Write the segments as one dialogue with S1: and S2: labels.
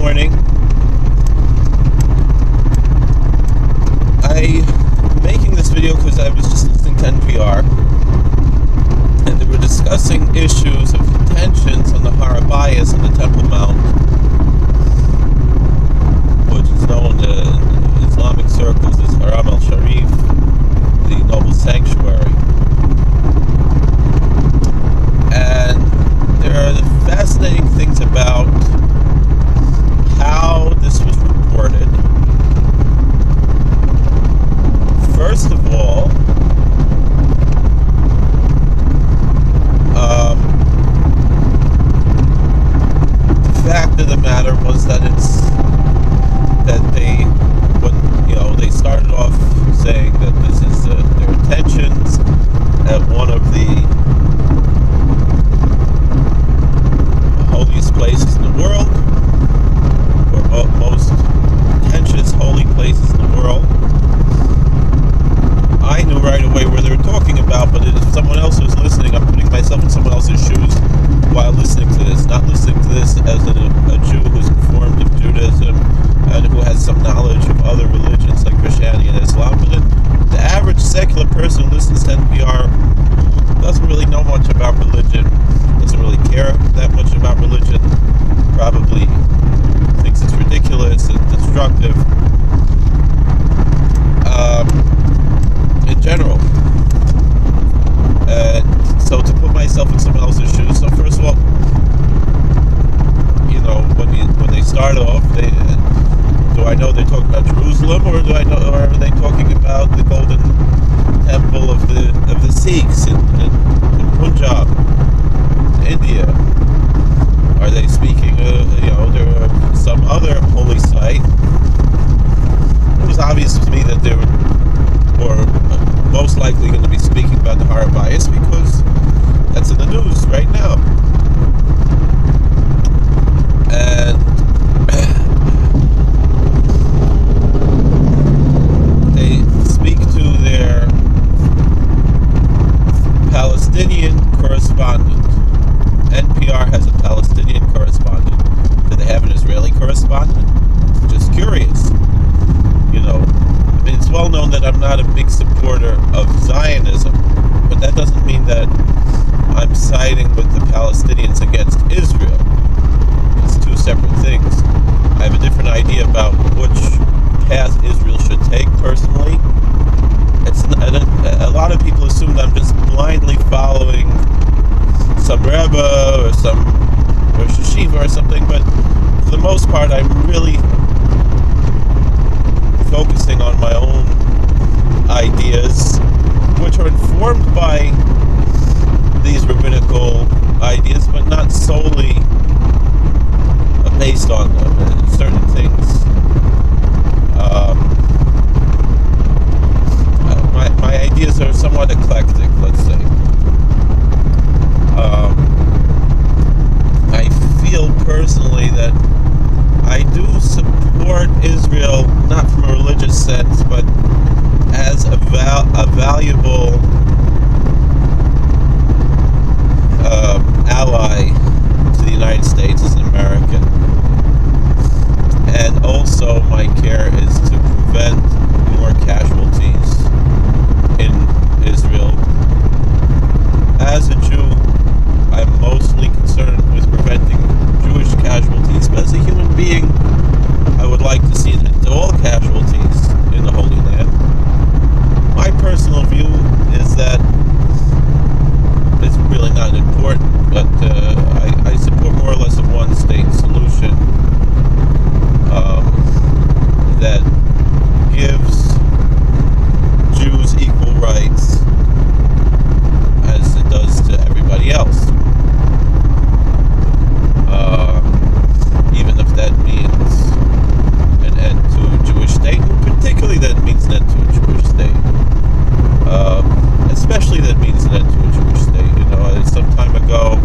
S1: morning. I'm making this video because I was just listening to NPR, and they were discussing issues of tensions on the Har HaBayis on the Temple Mount, which is known in Islamic circles as Haram al-Sharif, the noble sanctuary. And there are fascinating things about how this was reported. First of all, the fact of the matter was that they started off saying that this is their intentions at one of the holiest places in the world, or most contentious holy places in the world. I knew right away where they were talking about, but if someone else was listening, I'm putting myself in someone else's shoes while listening to this, not listening to this as a Jew who's informed of Judaism and who has some knowledge of other religions like Christianity and Islam, but the average secular person who listens to NPR doesn't really know much about religion, doesn't really care that much about religion, probably thinks it's ridiculous and destructive in general. So to put myself in someone else's shoes, so first of all, when they start off, do I know they're talking about Jerusalem, or are they talking about the Golden Temple of the Sikhs in Punjab, India? Are they speaking? There are some other holy site. It was obvious to me that they were most likely going to be speaking about the Har HaBayis because that's in the news right now. And they speak to their Palestinian correspondent. NPR has a Palestinian correspondent. Do they have an Israeli correspondent? Just curious. It's well known that I'm not a big supporter of Zionism, but that doesn't mean that I'm siding with the Palestinians against Israel. It's two separate things. I have a different idea about which path Israel should take personally. A lot of people assume that I'm just blindly following some Rebbe or some Rosh Hashiva or something, but for the most part I'm really focusing on my own ideas, which are informed by these rabbinical ideas, but not solely based on them. And certain things, my ideas are somewhat eclectic, let's say. I feel personally that I do support Israel, not from a religious sense, but as a valuable ally to the United States as an American. And also my care is to prevent more casualties in Israel. As a Jew, I'm mostly concerned with preventing Jewish casualties, but as a human being, I would like to see an end to all casualties in the Holy Land. My personal view is that it's really not important, but I support more or less a one-state solution that gives Jews equal rights as it does to everybody else. Even if that means an end to a Jewish state, and particularly that means an end to a Jewish state. Especially that means an end to a Jewish state. Some time ago,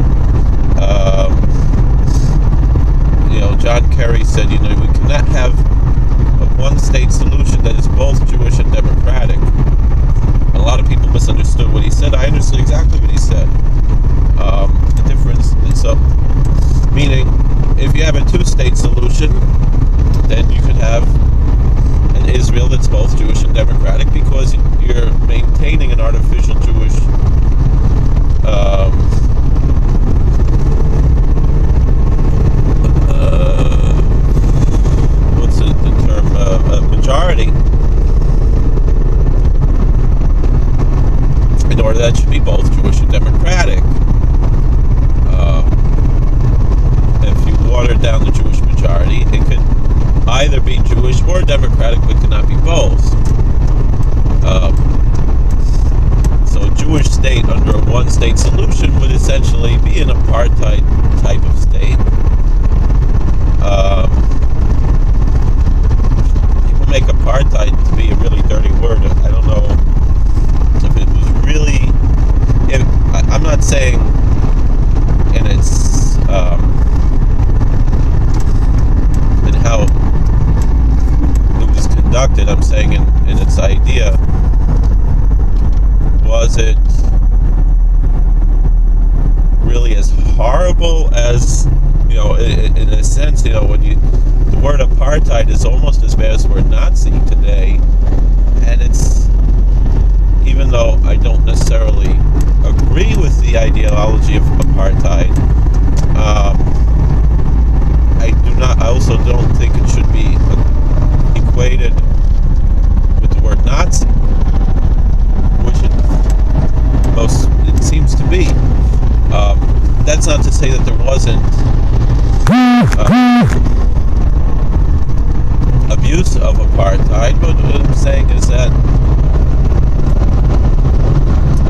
S1: John Kerry said, we cannot have a one-state solution that is both Jewish and democratic. A lot of people misunderstood what he said. I understood exactly what he said. The difference is, meaning if you have a two-state solution, then you could have an Israel that's both Jewish and democratic, because you're maintaining an artificial Jewish what's the term, majority, in order that should be both Jewish and democratic. If you water down the Jewish majority, it could either be Jewish or democratic, but cannot be both. So a Jewish state under a one-state solution would essentially be an apartheid type of state. People make apartheid to be a really dirty word. I don't know if it was really... I'm not saying in its... in how it was conducted. I'm saying in its idea. Was it really as horrible as, in a sense, when the word apartheid is almost as bad as the word Nazi today, and it's, even though I don't necessarily agree with the ideology of apartheid, I also don't think it should be equated with the word Nazi, which it seems to be. That's not to say that there wasn't abuse of apartheid, but what I'm saying is that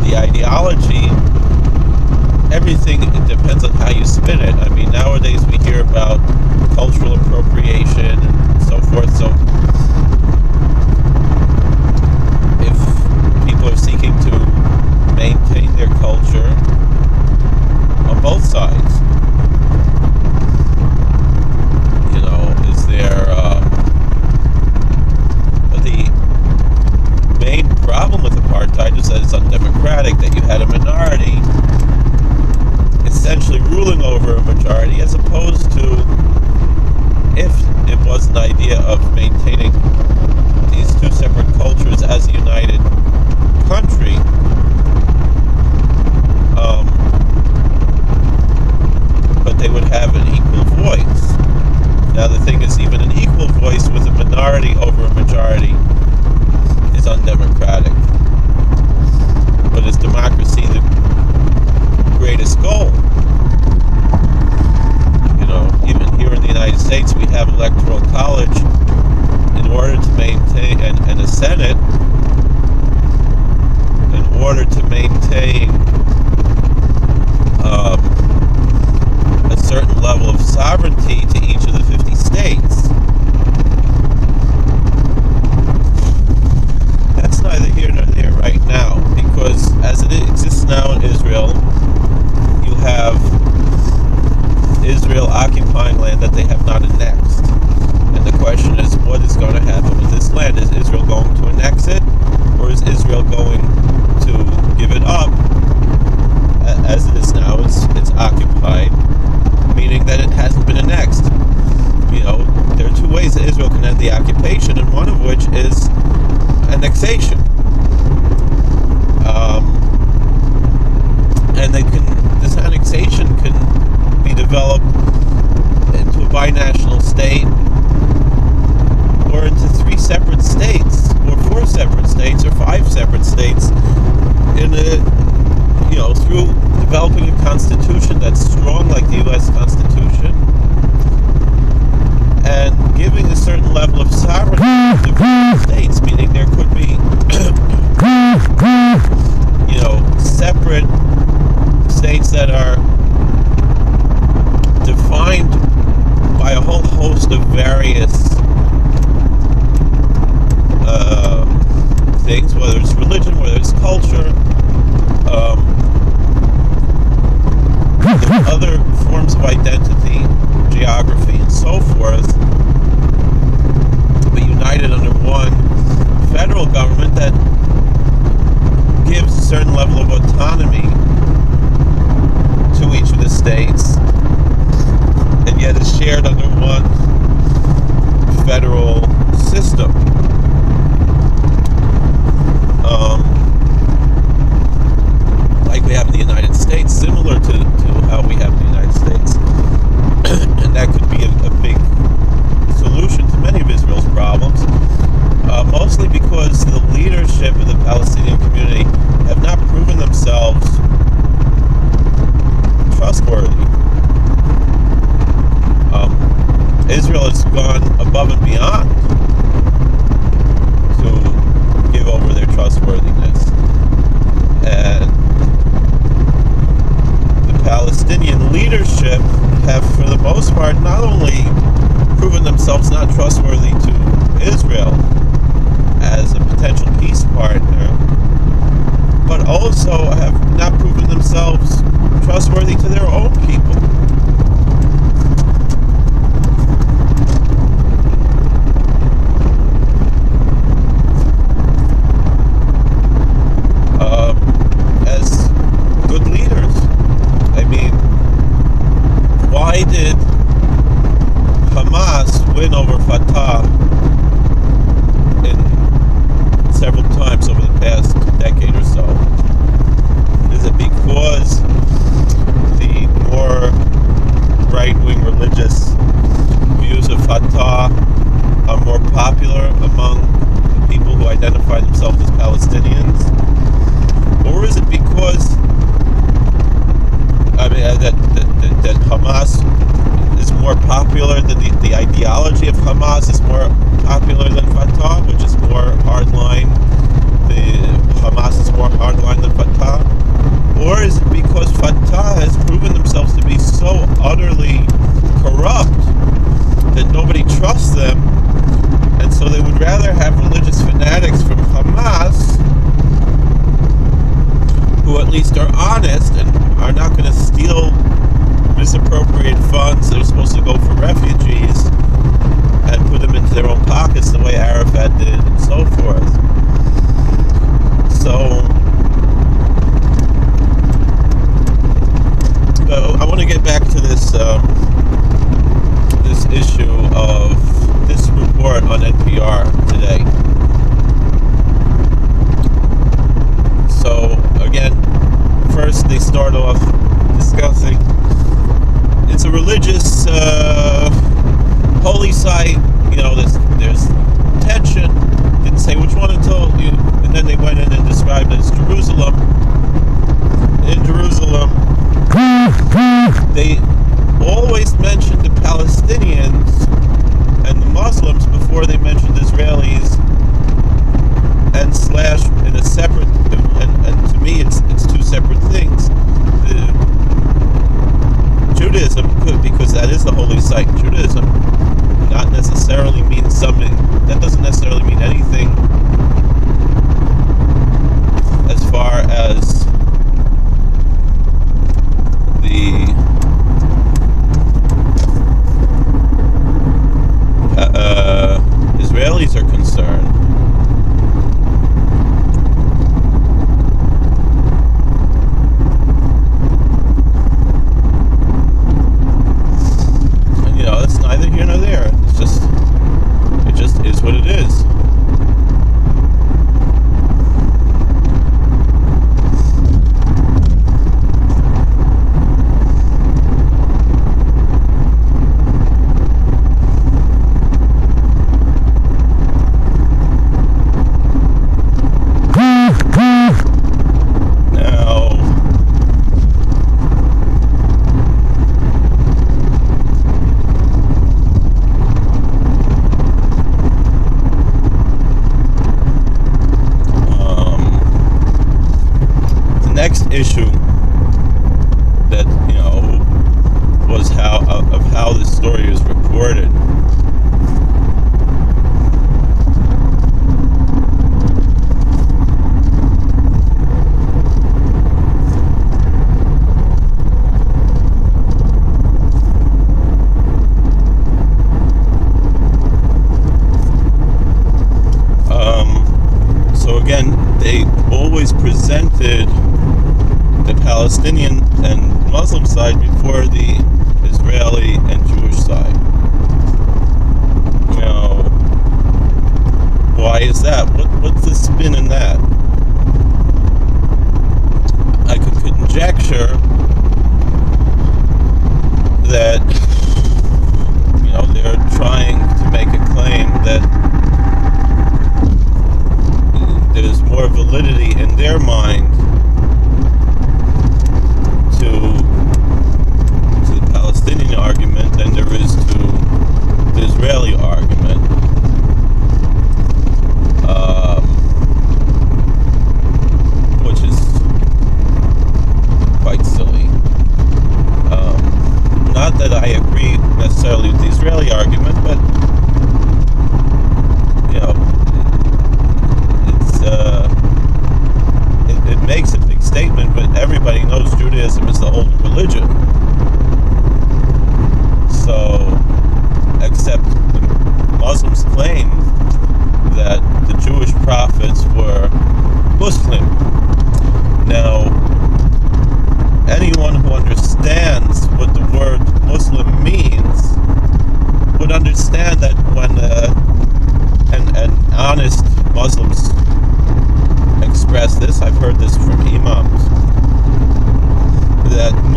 S1: the ideology, everything, it depends on how you spin it. I mean, nowadays we hear about cultural appropriation and so forth, so if people are seeking to maintain their culture on both sides, is there but the main problem with apartheid is that it's undemocratic, that you had a minority essentially ruling over a majority, as opposed to if it was an idea of maintaining these two separate cultures as a united country. But they would have an equal voice. Now the thing is, even an equal voice with a minority over a majority is undemocratic. But is democracy the greatest goal? Even here in the United States, we have electoral college in order to maintain, and a Senate in order to maintain a certain level of sovereignty to each of the 50 states. That's neither here nor there right now, because as it exists now in Israel, you have Israel occupying land that they have not annexed. And the question is, what is going to happen with this land? Is Israel going to annex it, or is Israel going to give it up? As it is now, it's occupied, meaning that it hasn't been annexed. There are two ways that Israel can end the occupation, and one of which is annexation. And this annexation can be developed into a binational state, or into 3 separate states, or 4 separate states, or 5 separate states, through developing a constitution that's shared under one federal system. Like we have in the United States, similar to how we have in the United States. And that could be a big solution to many of Israel's problems, mostly because the leadership of the Palestinian community have not proven themselves trustworthy. Israel has gone above and beyond to give over their trustworthiness. And the Palestinian leadership have, for the most part, not only proven themselves not trustworthy to Israel as a potential peace partner, but also have not proven themselves trustworthy to their own people. As good leaders. I mean, why did Hamas win over Fatah in several times over the past decade or so? Is it because the more right-wing religious views of Fatah are more popular among the people who identify themselves as Palestinians? Or is it because that Hamas is more popular than the ideology of Hamas is more popular than Fatah, which is more hardline? Hamas is more hardline than Fatah? Or is it because Fatah has proven themselves to be so utterly corrupt that nobody trusts them, and so they would rather have religious fanatics from Hamas who at least are honest and are not going to steal misappropriated funds that are supposed to go for refugees and put them into their own pockets the way Arafat did and so forth. So I want to get back to this this issue of this report on NPR today. So again, first they start off discussing it's a religious holy site. You know, there's tension. Didn't say which one until you, and then they went in and described it as Jerusalem. In Jerusalem, they always mentioned the Palestinians and the Muslims before they mentioned Israelis, and slash in a separate, and to me it's two separate things. Judaism could, because that is the holy site. Judaism not necessarily means something, that doesn't necessarily mean anything as far as the Israelis are concerned. And you know, it's neither here nor there. It just is what it is. Issue that, you know, was how this story is reported. So again, they always presented the Palestinian and Muslim side before the Israeli and Jewish side.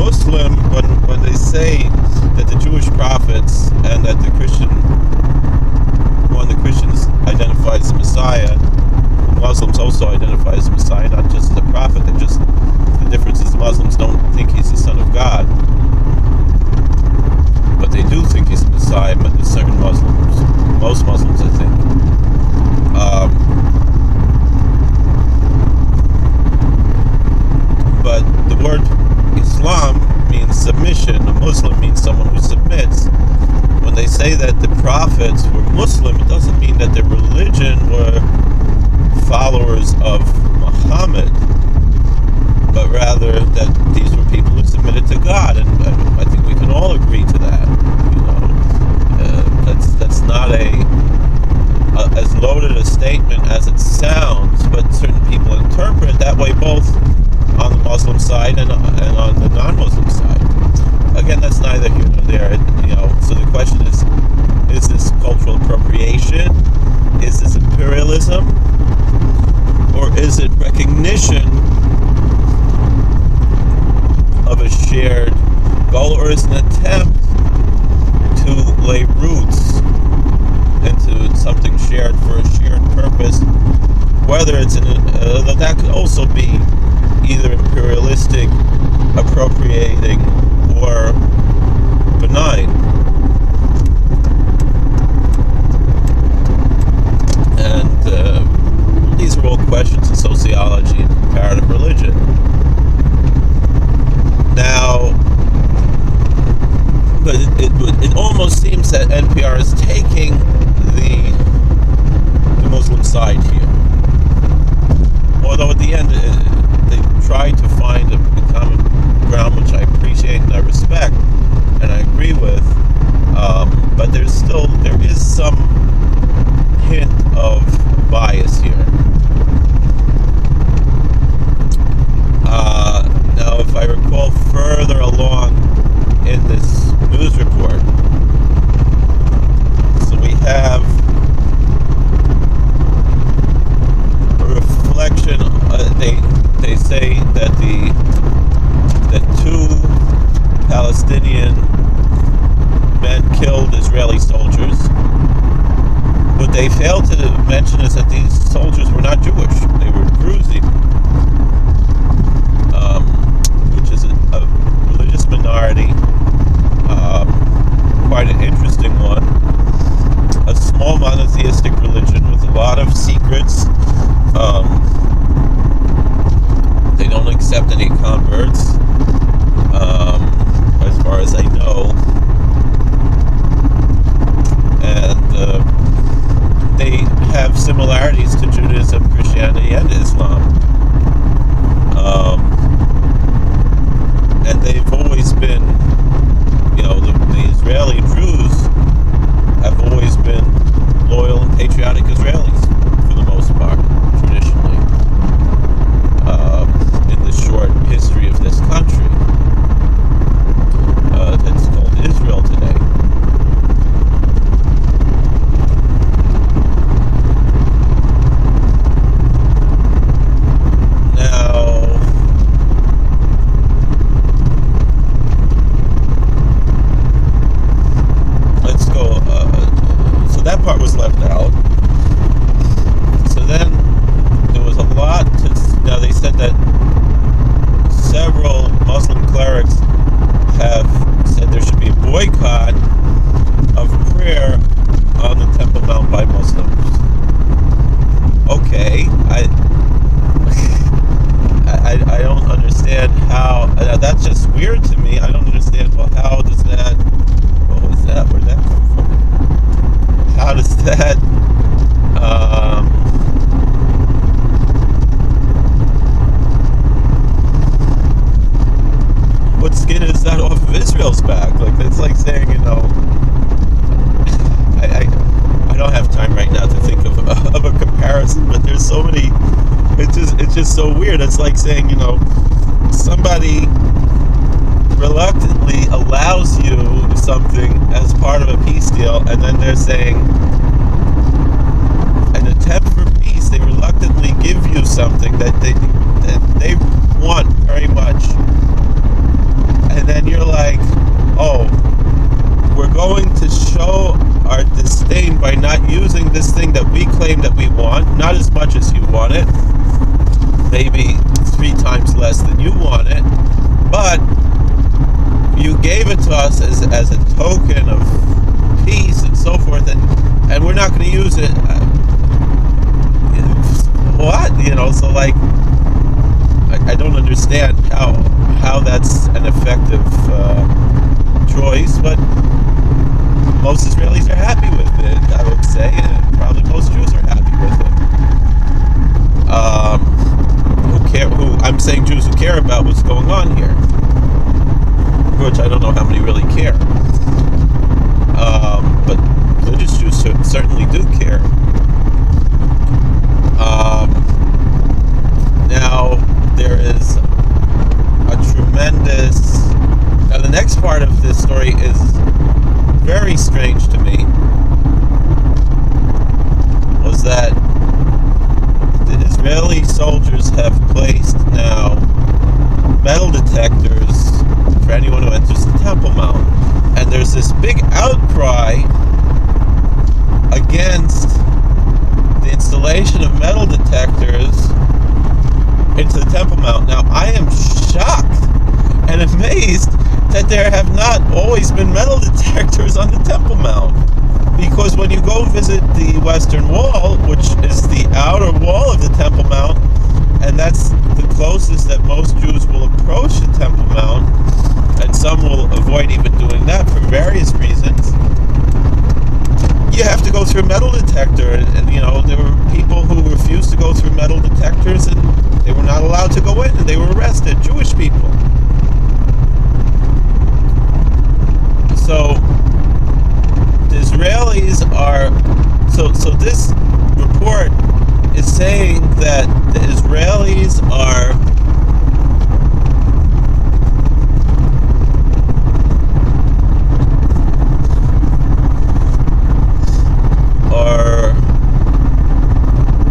S1: Muslim, when they say that the Jewish prophets and that the Christians identify as the Messiah, Muslims also identify as the Messiah, not just as a prophet. The difference is Muslims don't think he's the Son of God, but they do think he's the Messiah. Certain Muslims, most Muslims, I think. But the word Islam means submission. A Muslim means someone who submits. When they say that the prophets were Muslim, it doesn't mean that their religion were followers of Muhammad, but rather that these were people who submitted to God, and I think we can all agree to that. That's not as loaded a statement as it sounds, but certain people interpret it that way, both on the Muslim side and on the non-Muslim side. Again, that's neither here nor there. So the question is this cultural appropriation? Is this imperialism? Or is it recognition of a shared goal, or is it an attempt to lay roots into something shared for a shared purpose? Whether it's that could also be either imperialistic, appropriating, or benign. And these are all questions in sociology and comparative religion. Now, but it almost seems that NPR is taking the Muslim side here. Although at the end they try to find a common ground, which I appreciate and I respect and I agree with, but there is some hint of bias here. Now, if I recall further along in this news report, so we have a reflection. They say that the two Palestinian men killed Israeli soldiers. What they failed to mention is that these soldiers were not Jewish; they were Druzi, which is a religious minority, quite an interesting one. A small monotheistic religion with a lot of secrets. They don't accept any converts, as far as I know, and they have similarities to Judaism, Christianity, and Islam. And they've always been, the Israeli Jews have always been loyal and patriotic Israelis for the most part, traditionally, in the short history of this country that's called Israel today. That part was left out. So then there was a lot now they said that several Muslim clerics have said there should be a boycott of prayer on the Temple Mount by Muslims. Okay, I don't understand how, that's just weird to me. I don't understand, well, how does that, what was that, where'd that come from? How does that what skin is that off of Israel's back? Like, that's like saying, I don't have time right now to think of a comparison, but there's so many. It's just so weird. It's like saying, somebody reluctantly allows you something as part of a peace deal, and then they're saying, an attempt for peace, they reluctantly give you something that they want very much, and then you're like, oh, we're going to show our disdain by not using this thing that we claim that we want, not as much as you want it, maybe 3 times less than you want it, but you gave it to us as a token of peace and so forth, and we're not going to use it. What? So like, I don't understand how that's an effective choice, but most Israelis are happy with it, I would say, and probably most Jews are happy with it. I'm saying Jews who care about what's going on here, which I don't know how many really care. But religious Jews certainly do care. Now, there is a tremendous... Now, the next part of this story is very strange to me, was that the Israeli soldiers have placed now metal detectors for anyone who enters the Temple Mount. And there's this big outcry against the installation of metal detectors into the Temple Mount. Now, I am shocked and amazed that there have not always been metal detectors on the Temple Mount. Because when you go visit the Western Wall, which is the outer wall of the Temple Mount, and that's the closest that most Jews will approach the Temple Mount, and some will avoid even doing that for various reasons, you have to go through a metal detector, and there were people who refused to go through metal detectors, and they were not allowed to go in, and they were arrested, Jewish people. So the Israelis are... So this report is saying that the Israelis are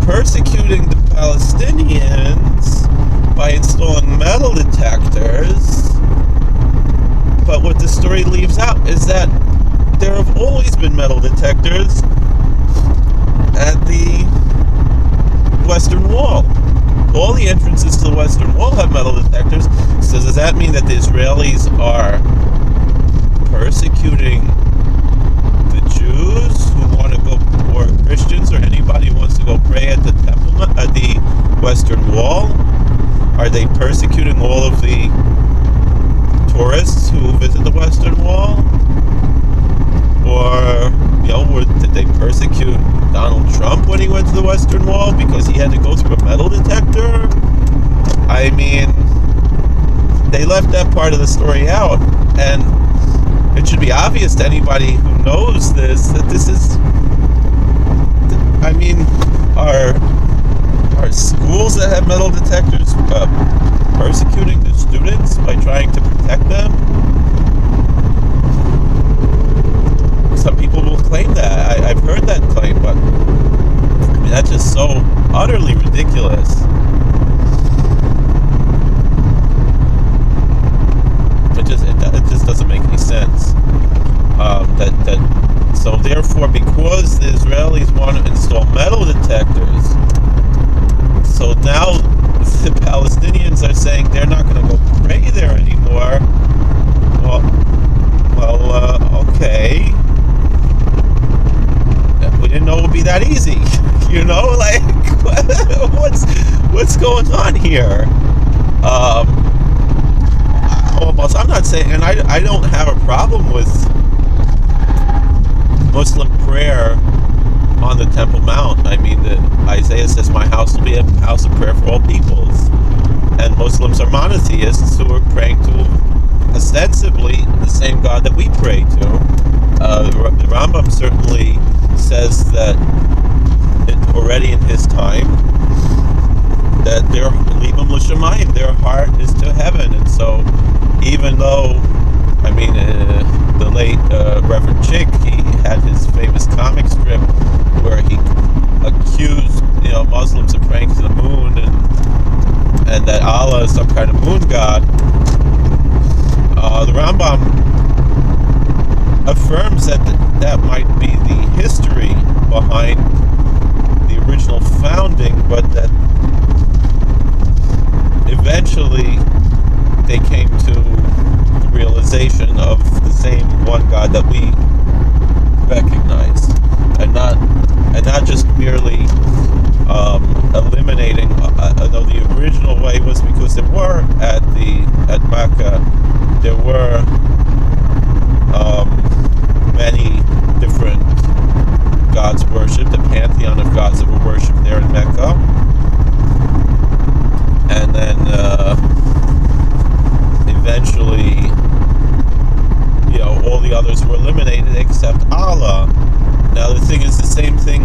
S1: persecuting the Palestinians by installing metal detectors. But what the story leaves out is that there have always been metal detectors at the Western Wall. All the entrances to the Western Wall have metal detectors. So does that mean that the Israelis are persecuting the Jews who want to go, or Christians, or anybody who wants to go pray at the temple, at the Western Wall? Are they persecuting all of the tourists who visit the Western Wall? Or, did they persecute Donald Trump when he went to the Western Wall because he had to go through a metal detector? I mean, they left that part of the story out, and it should be obvious to anybody who knows this that this is... I mean, are schools that have metal detectors persecuting the students by trying to protect them? Some people will claim that. I've heard that claim, but I mean, that's just so utterly ridiculous. It just doesn't make any sense. So therefore, because the Israelis want to install metal detectors, so now the Palestinians are saying they're not going to go pray there anymore. Okay. We didn't know it would be that easy. Like, what's going on here? Almost, I'm not saying, and I don't have a problem with Muslim prayer on the Temple Mount. I mean, Isaiah says, "My house will be a house of prayer for all peoples," and Muslims are monotheists who are praying to ostensibly the same God that we pray to. The Rambam certainly says that already in his time that their libam l'shamayim, their heart is to heaven, and so even though, I mean, the late Reverend Chick, he had his famous comic strip where he accused Muslims of praying to the moon and that Allah is some kind of moon god. behind the original founding, but that eventually they came to the realization of the same one God that we recognize, and not just merely eliminating. Though the original way was because there were at Makkah there were many different gods worshipped, a pantheon of gods that were worshipped there in Mecca, and then eventually, all the others were eliminated except Allah. Now the thing is, the same thing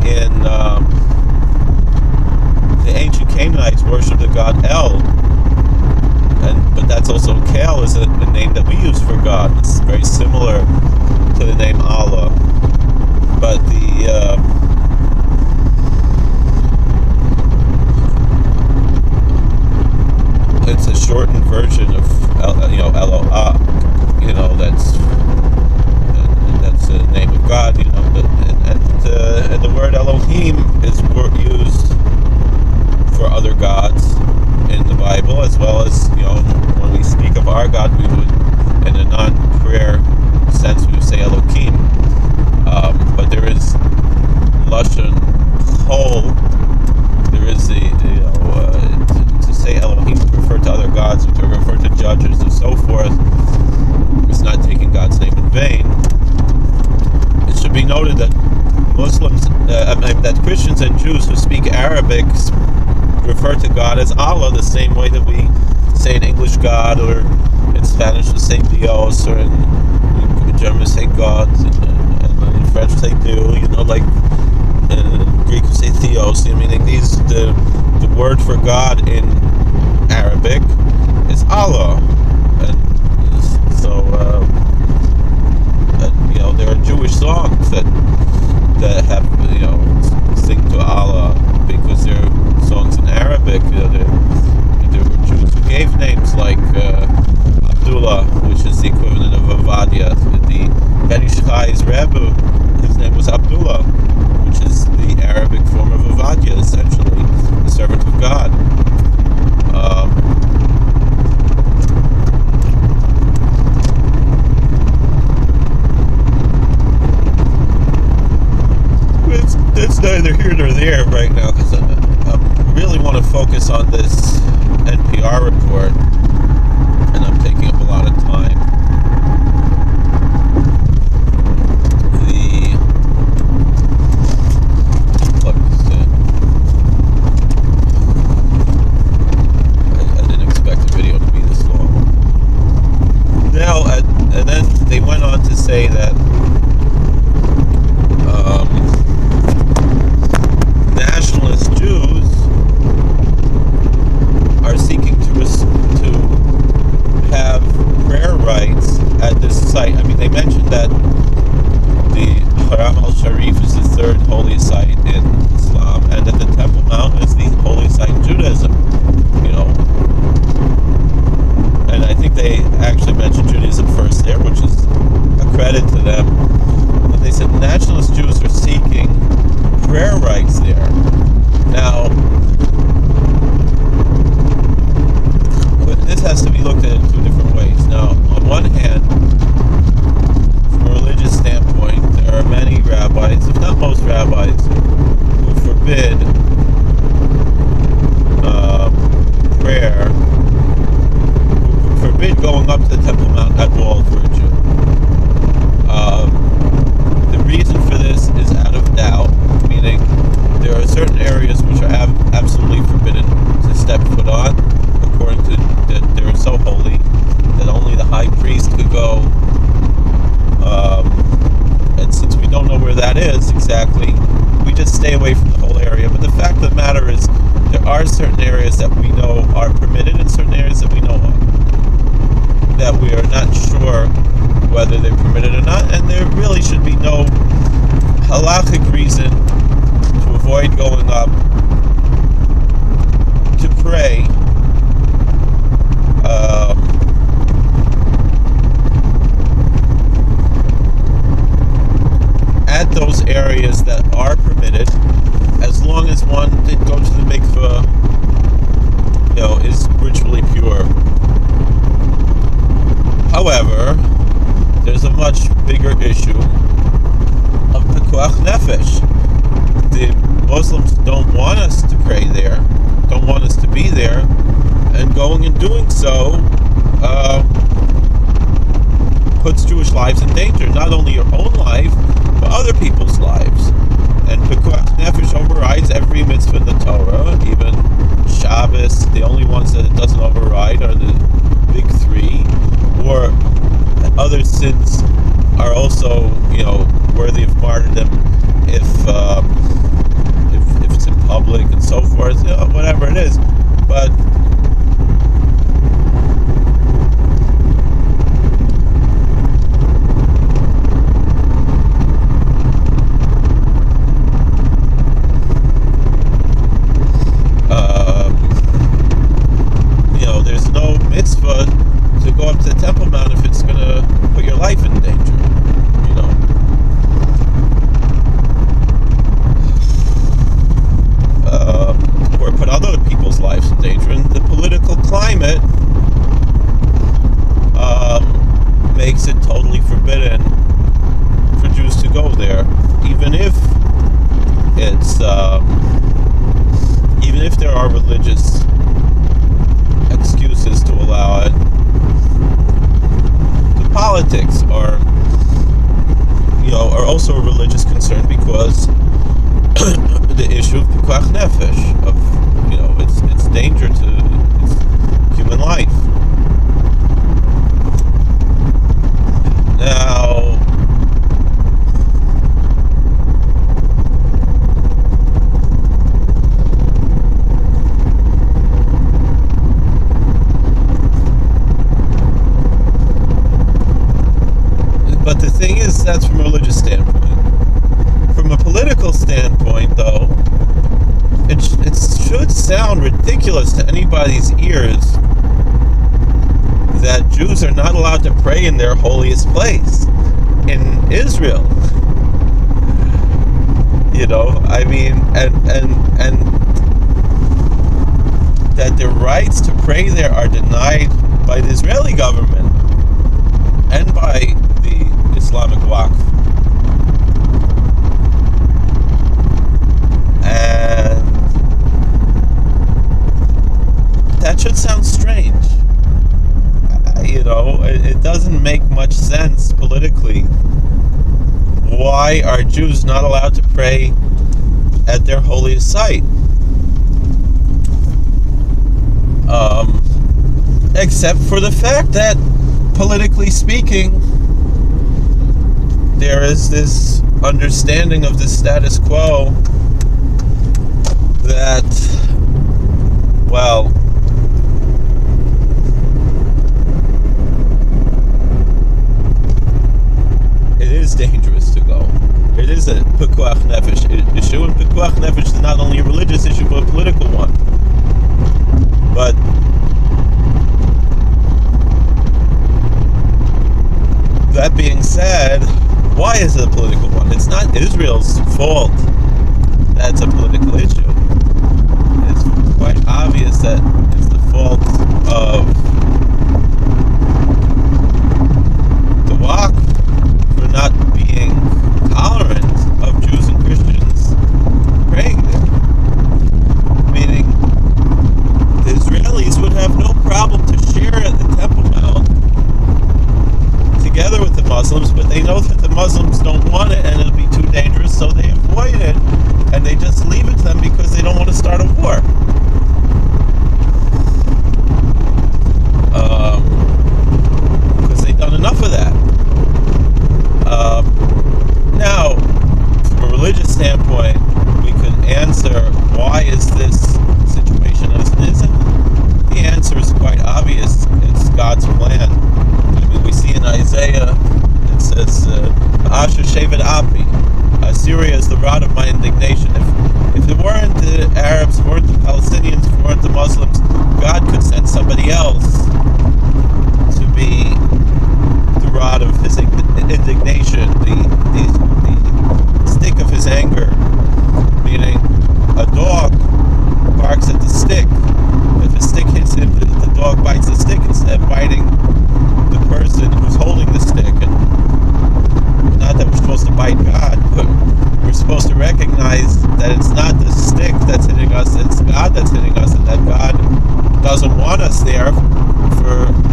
S1: in the ancient Canaanites worshipped the god El, but that's also Kael is a name that we use for God. It's very similar to the name Allah, but it's a shortened version of Eloah. That's the name of God. And the word Elohim is used for other gods in the Bible, as well as when we speak of our God, we would, in a non-prayer sense, we would say Elohim. But there is lashon chol. There is to say Elohim, to refer to other gods, to refer to judges, and so forth. It's not taking God's name in vain. It should be noted that that Christians and Jews who speak Arabic refer to God as Allah, the same way that we say in English God, or in Spanish we say Dios, or in German we say God, and in French we say Dieu, like in Greek we say Theos. The word for God in Arabic is Allah, and so there are Jewish songs that have sing to Allah because they're songs in Arabic. There were Jews who gave names like Abdullah, which is the equivalent of Avadia. The Ben Ish Chai's Rebbe, his name was Abdullah, which is the Arabic form of Avadia, essentially, the servant of God. It's neither here nor there right now, because I really want to focus on this NPR report, and I'm taking up a lot of time. I didn't expect the video to be this long. Now, and then they went on to say that nationalist Jews are seeking to have prayer rights at this site. I mean, they mentioned that the Haram al-Sharif is the third holiest site in Islam, and that the Temple Mount is the holiest site in Judaism. And I think they actually mentioned Judaism first there, which is a credit to them. But they said nationalist Jews are seeking prayer rights there. Now, this has to be looked at in two different ways. Now, on one hand, from a religious standpoint, there are many rabbis, if not most rabbis, who forbid prayer, who forbid going up to the Temple Mount at all for a Jew. The reason for this is out of doubt, meaning there are certain areas which are absolutely forbidden to step foot on, according to that they're so holy that only the high priest could go. And since we don't know where that is exactly, we just stay away from the whole area. But the fact of the matter is, there are certain areas that we know are permitted, and certain areas that we know that we are not sure whether they're permitted or not, and there really should be no halakhic reason to avoid going up to pray at those areas that are permitted, as long as one did go to the mikveh, is ritually pure. However, there's a much bigger issue of pikuach nefesh. The Muslims don't want us to pray there, don't want us to be there, and going and doing so puts Jewish lives in danger. Not only your own life, but other people's lives. And pikuach nefesh overrides every mitzvah in the Torah, even Shabbos. The only ones that it doesn't override are the big three, or other sins are also, worthy of martyrdom if it's in public and so forth, whatever it is. But there's no mitzvah to go up to the Temple Mount if it's going to put your life in danger, or put other people's lives in danger. And the political climate makes it totally forbidden for Jews to go there, even if it's even if there are religious excuses to allow it. The politics are also a religious concern, because the issue of pikuach nefesh, of its danger to human life. Now, but the thing is, that's from a religious standpoint. From a political standpoint, though, it should sound ridiculous to anybody's ears that Jews are not allowed to pray in their holiest place in Israel. And that their rights to pray there are denied by the Israeli government and by the Islamic Waqf. And that should sound strange. It doesn't make much sense politically. Why are Jews not allowed to pray at their holiest site? Except for the fact that, politically speaking, there is this understanding of the status quo that, well, it is dangerous to go. It is a pikuach nefesh issue, and pikuach nefesh is not only a religious issue but a political one. But that being said, why is it a political one? It's not Israel's fault that's a political issue. It's quite obvious that it's the fault of the Waqf for not being tolerant of Jews and Christians praying there. Meaning, the Israelis would have no problem to share at the Temple Mount together with the Muslims, but they know that the Muslims don't want it and it'll be too dangerous, so they avoid it and they just leave it to them because they don't want to start a war. Because they've done enough of that. Now, from a religious standpoint, we could answer, why is this situation as it is? And the answer is quite obvious. It's God's plan. We see in Isaiah, it says, Asher Shevet Api, Syria is the rod of my indignation. If it weren't the Arabs, if it weren't the Palestinians, if it weren't the Muslims, God could send somebody else to be the rod of his indignation, the recognize that it's not the stick that's hitting us, it's God that's hitting us, and that God doesn't want us there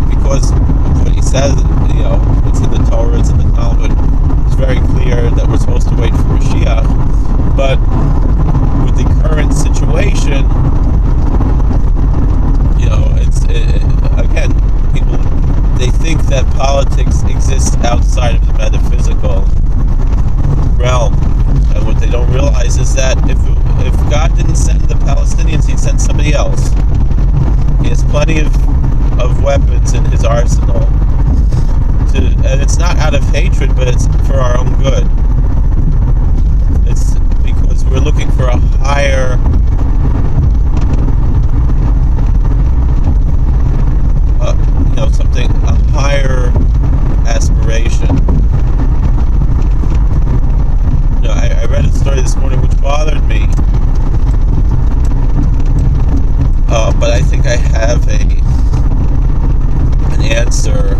S1: because of what he says, it's in the Torah, it's in the Talmud, it's very clear that we're supposed to wait for Mashiach. But with the current situation, again, people, they think that politics exists outside of the metaphysical realm, and what they don't realize is that if God didn't send the Palestinians, he'd send somebody else. He has plenty of weapons in his arsenal, and it's not out of hatred, but it's for our own good. It's because we're looking for a higher a higher aspiration. I read a story this morning which bothered me, but I think I have an answer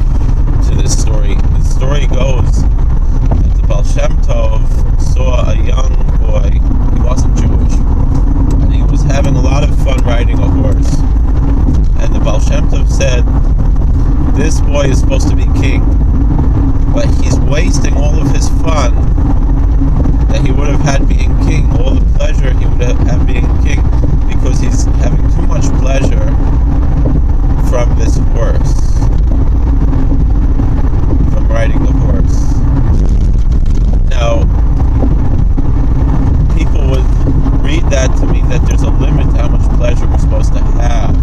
S1: to this story. The story goes that the Baal Shem Tov saw a young boy. He wasn't Jewish, and he was having a lot of fun riding a horse. And the Baal Shem Tov said, "This boy is supposed to be king, but he's wasting all of his fun that he would have had being king, all the pleasure he would have had being king, because he's having too much pleasure from this horse, from riding the horse." Now, people would read that to mean that there's a limit to how much pleasure we're supposed to have,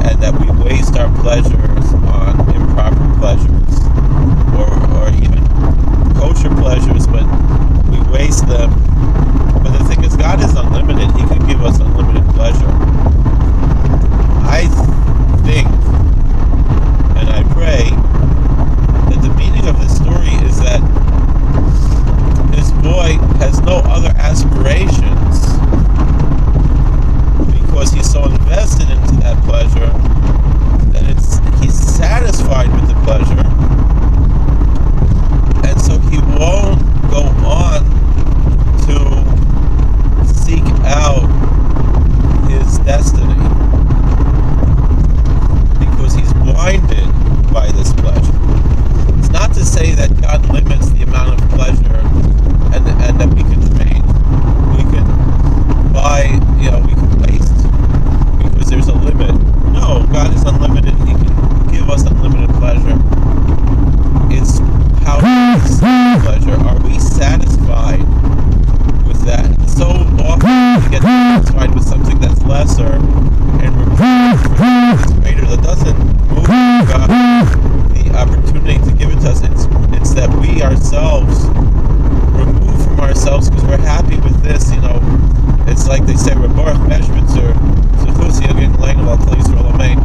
S1: and that we waste our pleasures on improper pleasures, or even kosher pleasures, but we waste them. But the thing is, God is unlimited. He can give us unlimited pleasure. I think, and I pray, that the meaning of this story is that this boy has no other aspirations because he's so invested into that pleasure that he's satisfied with the pleasure, and so he won't go on to seek out his destiny because he's blinded by this pleasure. It's not to say that God limits the amount of pleasure and that we can train. We can we can waste because there's a limit. No, God is unlimited. He can give us unlimited pleasure. It's how we see pleasure. Are we satisfied with that? So often we get satisfied with something that's lesser and we're for greater that doesn't move God the opportunity to give it to us. It's that we ourselves remove from ourselves because we're happy with this. It's like they say, Reborach Meshmitzer, Zechusi again, Lane of Al Yisrael Amen.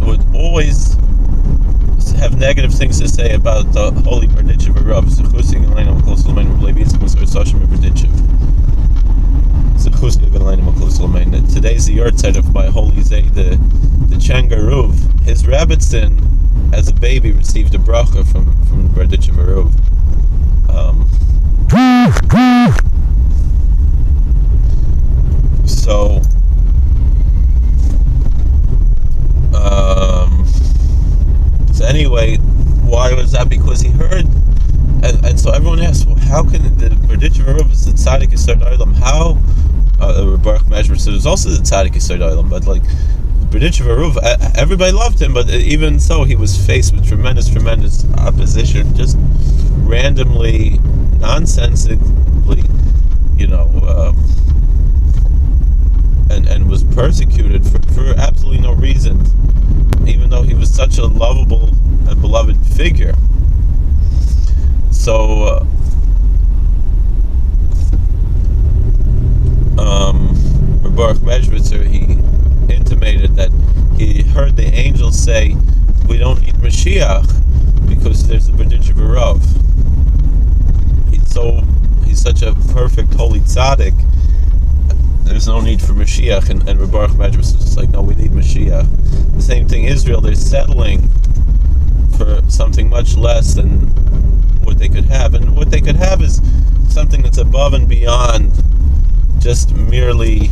S1: Would always have negative things to say about the holy Berditchev Rav. Zechusi again, Lane of Al Yisrael Amen. Today's the yahrzeit of my holy Zayd, the Changaruv. His Rebbetzin, as a baby, received a bracha from Berditchev Rav. So anyway, why was that? Because he heard, and so everyone asked, well, how can the Berditchev Rav is the tzaddik Yisod Olam? How Baruch Measure, so there's also the tzaddik Yisod Olam, but like Berditchev Rav, everybody loved him, but even so, he was faced with tremendous opposition, just randomly, nonsensically, and was persecuted for absolutely no reason, even though he was such a lovable and beloved figure. So Baruch Meshvitzer, he intimated that he heard the angels say we don't need Mashiach because there's a B'ditch of Rav. He's such a perfect holy tzaddik. There's no need for Mashiach, and Reb Baruch Medrash was just like, no, we need Mashiach. The same thing, Israel, they're settling for something much less than what they could have, and what they could have is something that's above and beyond just merely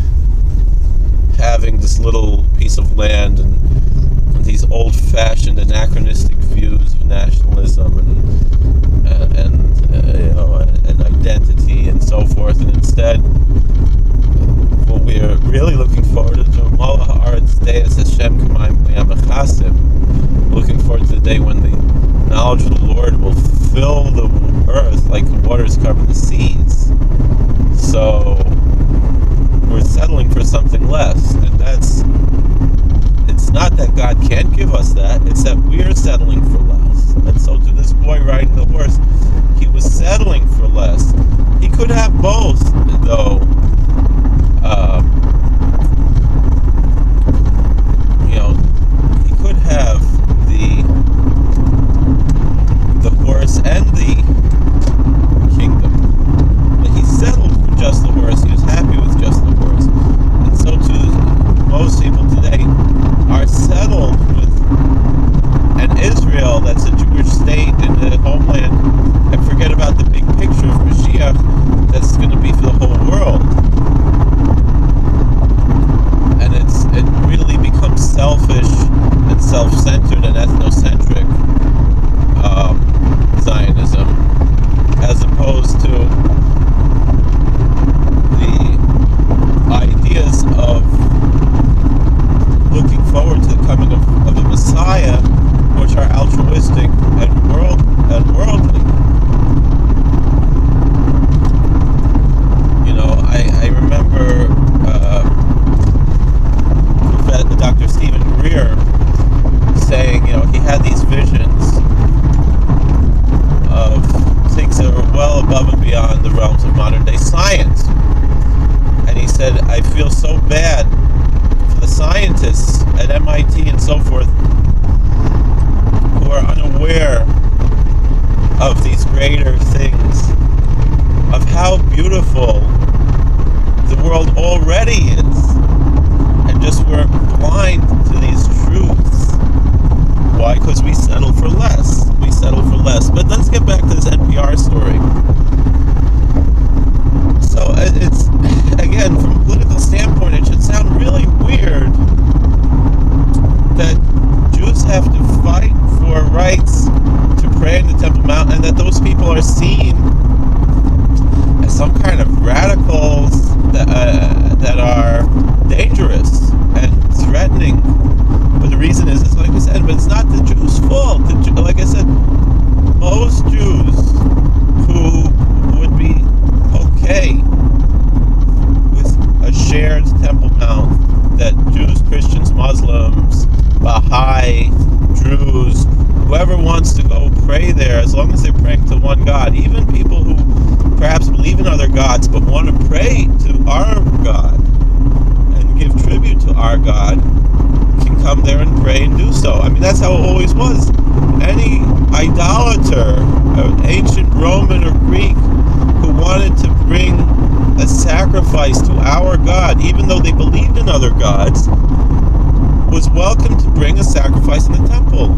S1: having this little piece of land and these old-fashioned anachronistic views of nationalism and identity and so forth, and instead what we're really looking forward to Malach Haaretz Deis Hashem K'mayim Liyam Echasim, looking forward to the day when the knowledge of the Lord will fill the earth like the waters cover the seas. So we're settling for something less, and it's not that God can't give us that, it's that we're settling for less. And so to this boy riding the horse, he was settling for less. He could have both, though. He could have the horse and the kingdom, but he settled for just the horse. He was happy with just the horse. And so too, most people today are settled with an Israel that's a Jewish state in the homeland and forget about the big picture of Mashiach that's going to be for the whole world. And it really becomes selfish and self-centered and ethnocentric Zionism, as opposed to the ideas of looking forward to the coming of the Messiah, which are altruistic and worldly. I remember Dr. Stephen Greer saying, he had these visions of things that were well above and beyond the realms of modern day science. And he said, I feel so bad for the scientists at MIT and so forth who are unaware of these greater things, of how beautiful the world already is, and just we're blind to these truths. Why? Because we settle for less. We settle for less. But let's get back to this NPR story. So it's, again, from a political standpoint, it should sound really weird that Jews have to fight for rights to pray in the Temple Mount, and that those people are seen as some kind of radicals that are dangerous and threatening. But the reason is, like I said, but it's not the Jews' fault. Like I said, most Jews who would be okay with a shared Temple Mount, that Jews, Christians, Muslims, Baha'i, Druze, whoever wants to go pray there, as long as they're praying to one God, even people who perhaps believe in other gods but want to pray to our God and give tribute to our God, can come there and pray and do so. I mean, that's how it always was. Any idolater, ancient Roman or Greek, who wanted to bring a sacrifice to our God, even though they believed in other gods, was welcome to bring a sacrifice in the temple.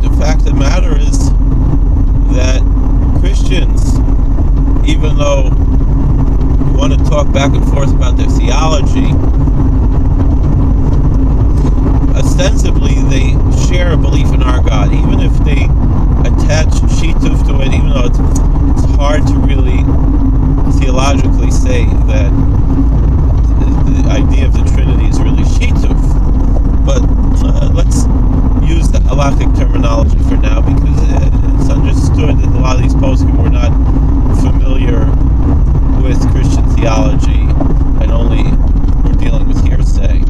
S1: The fact of the matter is that Christians, even though we want to talk back and forth about their theology, ostensibly they share a belief in our God, even if they attach shituf to it, even though it's hard to really theologically say that the idea of the Trinity is really shituf. But let's use the halakhic terminology for now, because it's understood that a lot of these poskim were not familiar with Christian theology and only were dealing with hearsay.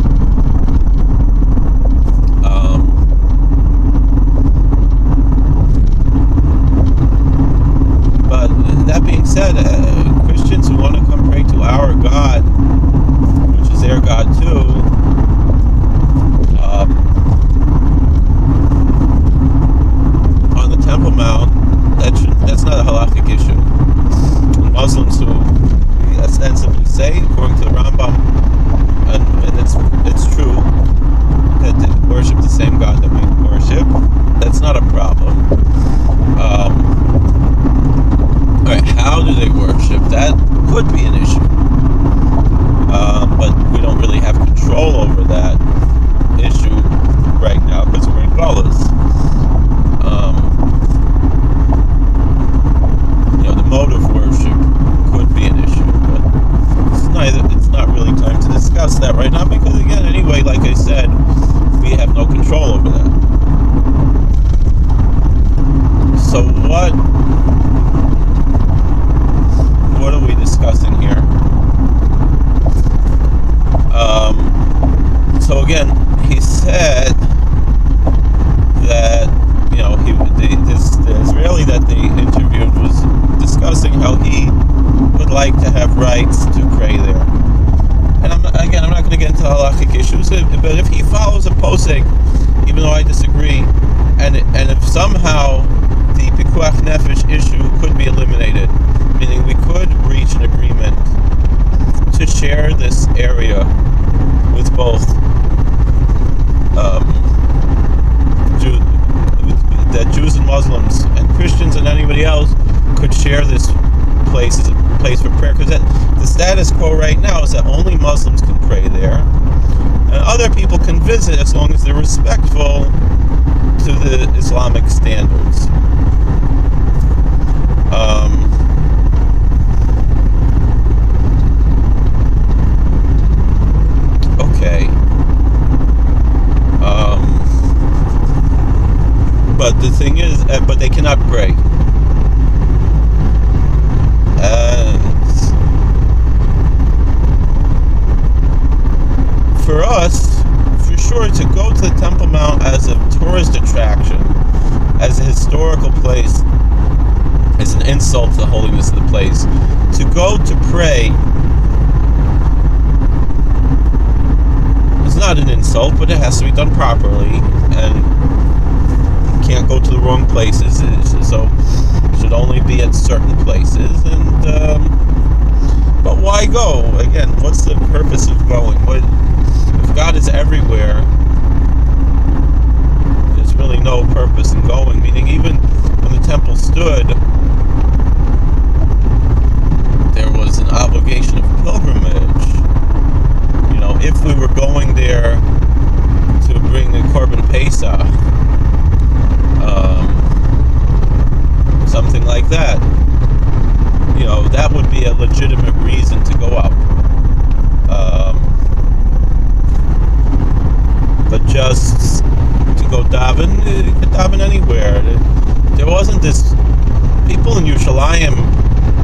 S1: status quo right now is that only Muslims can pray there, and other people can visit as long as they're respectful to the Islamic standards. Okay. But the thing is, but they cannot pray. And for us, for sure, to go to the Temple Mount as a tourist attraction, as a historical place, is an insult to the holiness of the place. To go to pray is not an insult, but it has to be done properly, and you can't go to the wrong places, so it should only be at certain places. And but why go? Again, what's the purpose of going? If God is everywhere, there's really no purpose in going. Meaning, even when the temple stood, there was an obligation of pilgrimage. You know, if we were going there to bring the Korban Pesach, something like that, you know, that would be a legitimate reason to go up. But just to go daven, you could daven anywhere. There wasn't this. People in Yerushalayim,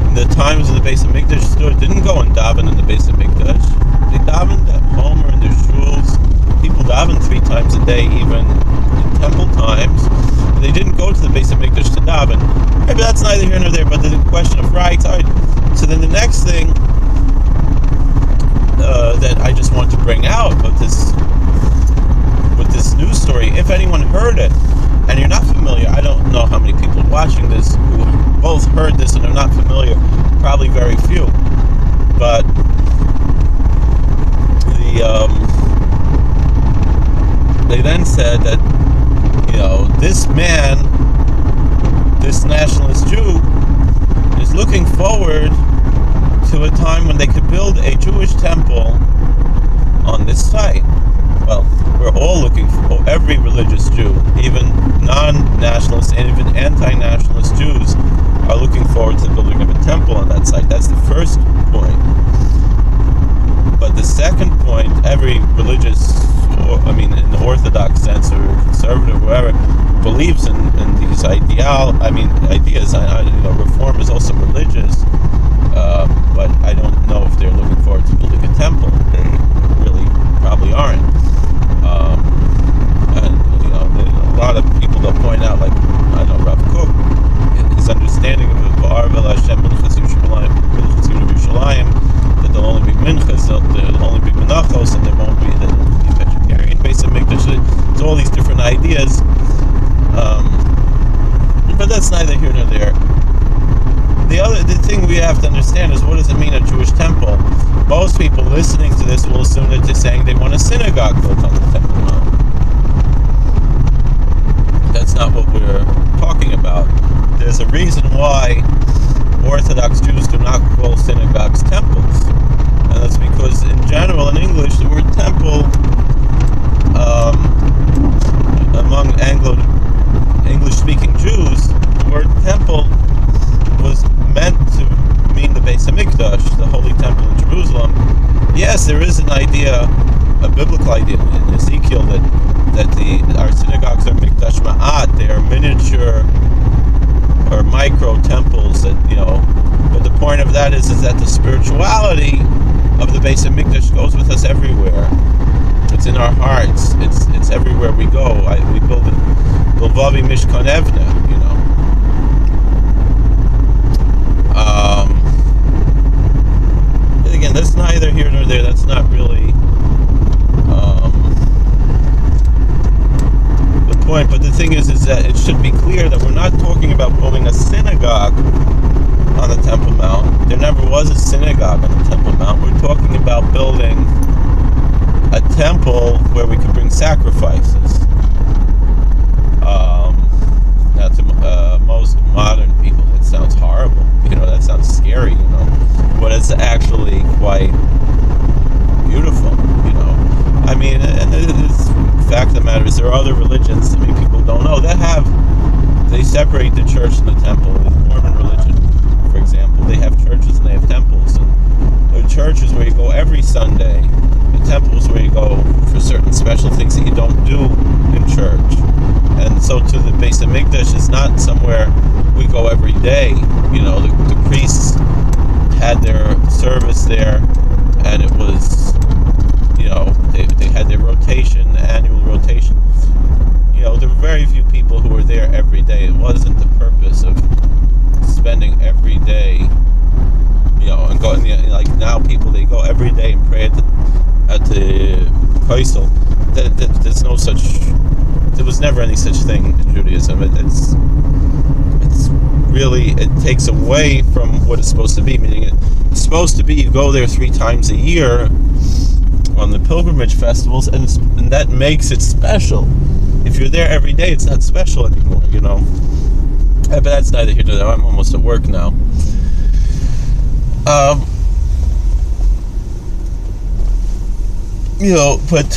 S1: in the times of the Beis Hamikdash stood, didn't go and daven in the Beis Hamikdash. They davened at home or in their shuls. People daven 3 times a day, even in temple times. They didn't go to the Beis Hamikdash to daven. Maybe that's neither here nor there, but the question of rights. So then the next thing that I just want to bring out with this news story, if anyone heard it, and you're not familiar, I don't know how many people watching this who both heard this and are not familiar, probably very few, but they then said that, you know, this man, this nationalist Jew, is looking forward to a time when they could build a Jewish temple on this site. Well, we're all looking for, every religious Jew, even non-nationalists and even anti-nationalist Jews, are looking forward to the building of a temple on that site. That's the first point. But the second point, every religious, in the Orthodox sense or conservative, whoever, believes in these ideas. Reform is also religious, but I don't know if they're looking forward to building a temple. They really probably aren't. And a lot of people they'll point out, like Rav Kook, his understanding of V'ar vel Hashem minchas Yerushalayim, that there'll only be minchas, there'll only be menachos, and there won't be vegetarian Beis Hamikdash. There's all these different ideas, but that's neither here nor there. The thing we have to understand is, what does it mean, a Jewish temple? Most people listening to this will assume that they're saying they want a synagogue built on the Temple Mount. That's not what we're talking about. There's a reason why Orthodox Jews do not call synagogues temples. And that's because, in general, in English, the word temple, among English-speaking Jews, the word temple was meant to mean the Beis Hamikdash, the Holy Temple in Jerusalem. Yes, there is an idea, a biblical idea in Ezekiel, that our synagogues are Mikdash Ma'at, they are miniature or micro temples, but the point of that is that the spirituality of the Beis Hamikdash goes with us everywhere. It's in our hearts. It's everywhere we go. We build it. Bilvavi Mishkan Evne, Again, that's neither here nor there. That's not really the point. But the thing is that it should be clear that we're not talking about building a synagogue on the Temple Mount. There never was a synagogue on the Temple Mount. We're talking about building a temple where we could bring sacrifices. Now, to most modern people, that sounds horrible. That sounds scary. What but it's actually quite beautiful, you know. I mean, and it's the fact of the matter is there are other religions, I mean, people don't know, they separate the church and the temple. The Mormon religion, for example, they have churches and they have temples, and the church is where you go every Sunday. The temple is where you go for certain special things that you don't do in church. And so to the Beis Hamikdash is not somewhere we go every day. You know, the priests had their service there, and it was, you know, they had their rotation, annual rotation. You know, there were very few people who were there every day. It wasn't the purpose of spending every day, you know, and going, like now people, they go every day and pray at the Kaisel. There's no such, there was never any such thing in Judaism. It's really, it takes away from what it's supposed to be, meaning it's supposed to be you go there 3 times a year on the pilgrimage festivals, and that makes it special. If you're there every day, it's not special anymore, you know. But that's neither here nor there. I'm almost at work now. You know, but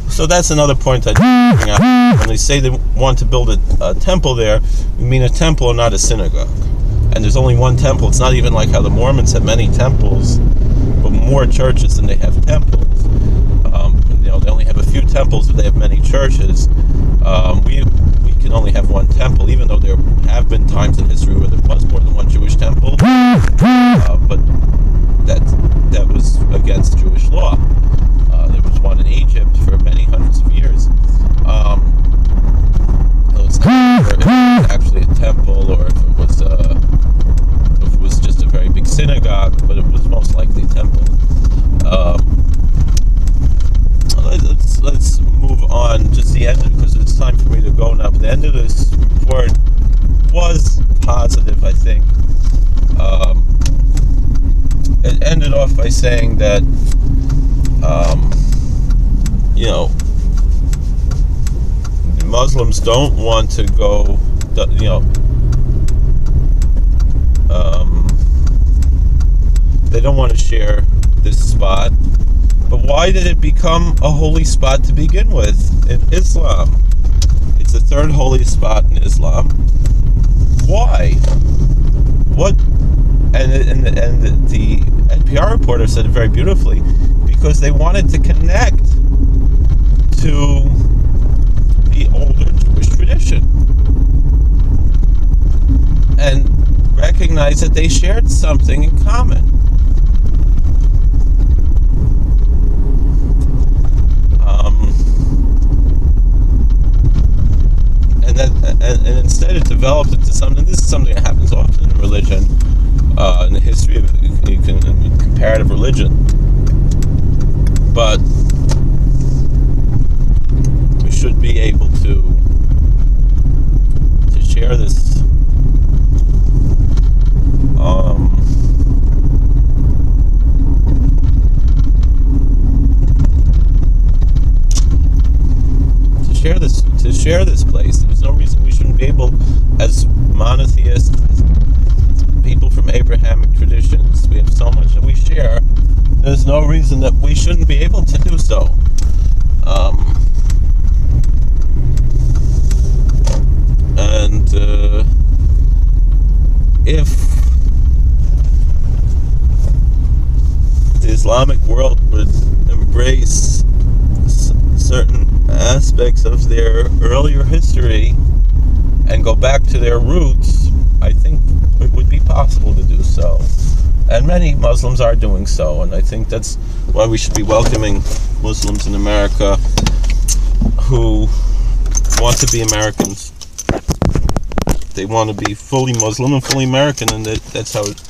S1: so that's another point I bring out. When they say they want to build a temple there, we mean a temple and not a synagogue. And there's only one temple. It's not even like how the Mormons have many temples, but more churches than they have temples. You know, they only have a few temples, but they have many churches. We can only have one temple, even though there have been times in history where there was more than one Jewish temple. But that was against Jewish law. There was one in Egypt for many hundreds of years. So it's not sure if it was actually a temple or if it was just a very big synagogue, but it was most likely a temple. Let's move on. Just the end, because it's time for me to go now. But the end of this report was positive, I think. It ended off by saying that, you know, Muslims don't want to go, you know, they don't want to share this spot. But why did it become a holy spot to begin with in Islam? It's the third holiest spot in Islam. Why? What? And the NPR reporter said it very beautifully, because they wanted to connect to the older Jewish tradition and recognize that they shared something in common. And instead it developed into something. This is something that happens often in religion, in the history of comparative religion. But we should be able to share this. To share this place. There's no reason we shouldn't be able, as monotheists, as people from Abrahamic traditions, we have so much that we share. There's no reason that we shouldn't be able to do so. If the Islamic world would embrace certain aspects of their earlier history and go back to their roots, I think it would be possible to do so. And many Muslims are doing so, and I think that's why we should be welcoming Muslims in America who want to be Americans. They want to be fully Muslim and fully American, and that's how it,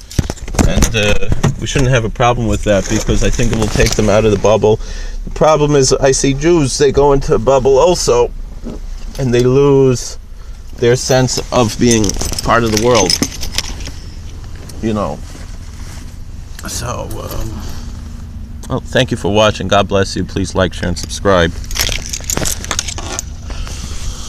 S1: and we shouldn't have a problem with that, because I think it will take them out of the bubble. The problem is, I see Jews, they go into a bubble also, and they lose their sense of being part of the world, you know. So, well, thank you for watching. God bless you. Please like, share, and subscribe.